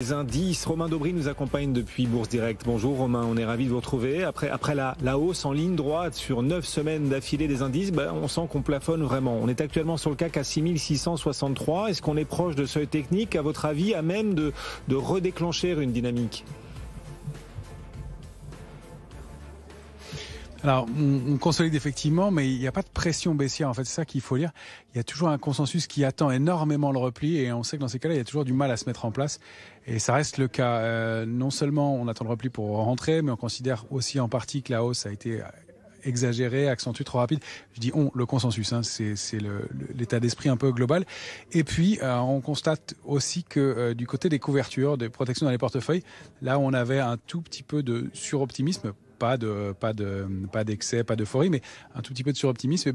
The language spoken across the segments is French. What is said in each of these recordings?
Les indices, Romain Daubry nous accompagne depuis Bourse Direct. Bonjour Romain, on est ravi de vous retrouver. Après la hausse en ligne droite sur 9 semaines d'affilée des indices, on sent qu'on plafonne vraiment. On est actuellement sur le CAC à 6663. Est-ce qu'on est proche de seuil technique, à votre avis, à même de redéclencher une dynamique ? Alors, on consolide effectivement, mais il n'y a pas de pression baissière. En fait, c'est ça qu'il faut lire. Il y a toujours un consensus qui attend énormément le repli, et on sait que dans ces cas-là, il y a toujours du mal à se mettre en place. Et ça reste le cas. Non seulement on attend le repli pour rentrer, mais on considère aussi en partie que la hausse a été exagérée, accentuée, trop rapide. Je dis le consensus, c'est l'état d'esprit un peu global. Et puis, on constate aussi que du côté des couvertures, des protections dans les portefeuilles, là, on avait un tout petit peu de suroptimisme. Pas d'excès, pas d'euphorie, mais un tout petit peu de suroptimisme.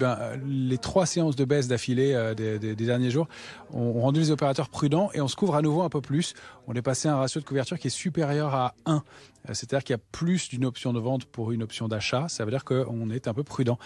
Les 3 séances de baisse d'affilée des derniers jours ont rendu les opérateurs prudents, et on se couvre à nouveau un peu plus. On est passé à un ratio de couverture qui est supérieur à 1. C'est-à-dire qu'il y a plus d'une option de vente pour une option d'achat. Ça veut dire qu'on est un peu prudent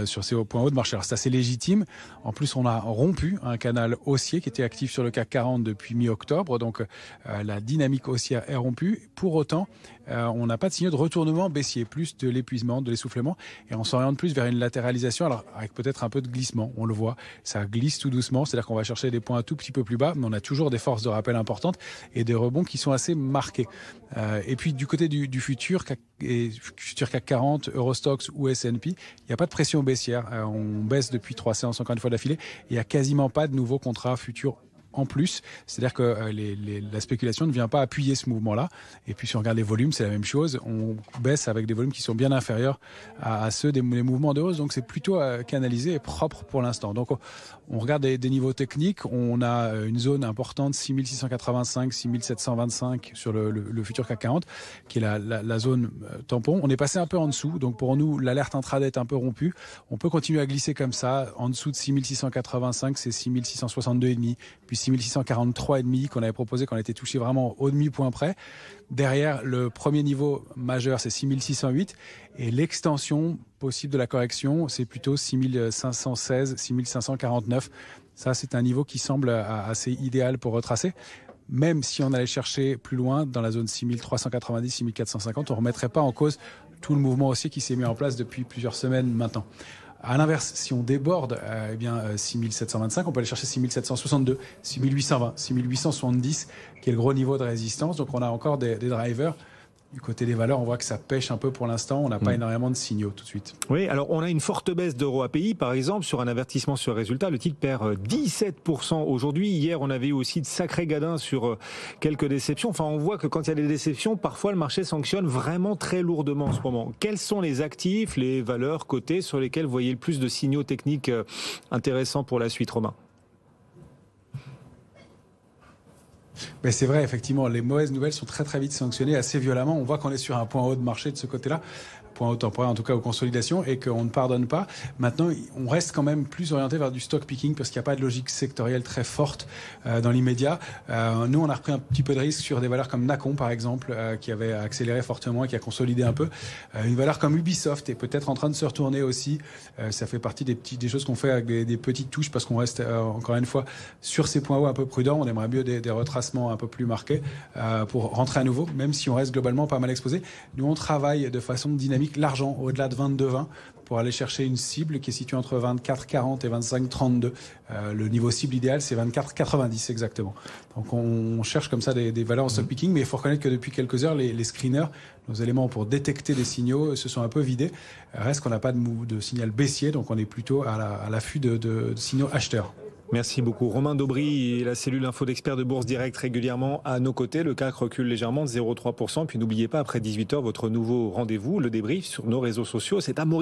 sur ces points hauts de marché. Alors c'est assez légitime. En plus, on a rompu un canal haussier qui était actif sur le CAC 40 depuis mi-octobre. Donc la dynamique haussière est rompue. Pour autant, on n'a pas de signaux de retournement baissier, plus de l'épuisement, de l'essoufflement, et on s'oriente plus vers une latéralisation, alors avec peut-être un peu de glissement. On le voit, ça glisse tout doucement, c'est-à-dire qu'on va chercher des points un tout petit peu plus bas, mais on a toujours des forces de rappel importantes et des rebonds qui sont assez marqués. Et puis du côté du futur CAC 40, Eurostoxx ou S&P, il n'y a pas de pression baissière. On baisse depuis 3 séances encore une fois d'affilée, et il n'y a quasiment pas de nouveaux contrats futurs en plus, c'est-à-dire que la spéculation ne vient pas appuyer ce mouvement-là. Et puis si on regarde les volumes, c'est la même chose. On baisse avec des volumes qui sont bien inférieurs à ceux des mouvements de hausse. Donc c'est plutôt canalisé et propre pour l'instant. Donc on regarde des niveaux techniques. On a une zone importante, 6685, 6725 sur le futur CAC 40, qui est la zone tampon. On est passé un peu en dessous. Donc pour nous, l'alerte intraday est un peu rompue. On peut continuer à glisser comme ça. En dessous de 6685, c'est 6662,5. Puis 6643,5 qu'on avait proposé, qu'on a été touché vraiment au demi-point près. Derrière, le premier niveau majeur, c'est 6608. Et l'extension possible de la correction, c'est plutôt 6516, 6549. Ça, c'est un niveau qui semble assez idéal pour retracer. Même si on allait chercher plus loin, dans la zone 6390, 6450, on ne remettrait pas en cause tout le mouvement haussier qui s'est mis en place depuis plusieurs semaines maintenant. À l'inverse, si on déborde 6725, on peut aller chercher 6762, 6820, 6870, qui est le gros niveau de résistance. Donc on a encore des drivers. Du côté des valeurs, on voit que ça pêche un peu pour l'instant. On n'a pas énormément de signaux tout de suite. Oui, alors on a une forte baisse d'Euro API, par exemple, sur un avertissement sur résultat. Le titre perd 17% aujourd'hui. Hier, on avait eu aussi de sacrés gadins sur quelques déceptions. Enfin, on voit que quand il y a des déceptions, parfois le marché sanctionne vraiment très lourdement en ce moment. Quels sont les actifs, les valeurs cotées sur lesquelles vous voyez le plus de signaux techniques intéressants pour la suite, Romain ? Mais c'est vrai, effectivement, les mauvaises nouvelles sont très très vite sanctionnées assez violemment. On voit qu'on est sur un point haut de marché de ce côté-là, point haut temporaire en tout cas aux consolidations, et qu'on ne pardonne pas. Maintenant, on reste quand même plus orienté vers du stock picking parce qu'il n'y a pas de logique sectorielle très forte dans l'immédiat. Nous, on a repris un petit peu de risque sur des valeurs comme Nacon, par exemple, qui avait accéléré fortement et qui a consolidé un peu. Une valeur comme Ubisoft est peut-être en train de se retourner aussi. Ça fait partie des choses qu'on fait avec des petites touches parce qu'on reste encore une fois sur ces points hauts un peu prudents. On aimerait mieux des retracements un peu plus marqués pour rentrer à nouveau, même si on reste globalement pas mal exposé. Nous, on travaille de façon dynamique l'argent au-delà de 22,20 pour aller chercher une cible qui est située entre 24,40 et 25,32. Le niveau cible idéal, c'est 24,90 exactement. Donc on cherche comme ça des valeurs en stock picking, mais il faut reconnaître que depuis quelques heures, les screeners, nos éléments pour détecter des signaux, se sont un peu vidés. Reste qu'on n'a pas de signal baissier, donc on est plutôt à l'affût de signaux acheteurs. Merci beaucoup. Romain Daubry et la cellule info d'experts de Bourse Direct régulièrement à nos côtés. Le CAC recule légèrement de 0,3%. Puis n'oubliez pas, après 18h, votre nouveau rendez-vous, le débrief sur nos réseaux sociaux. C'est Amaury.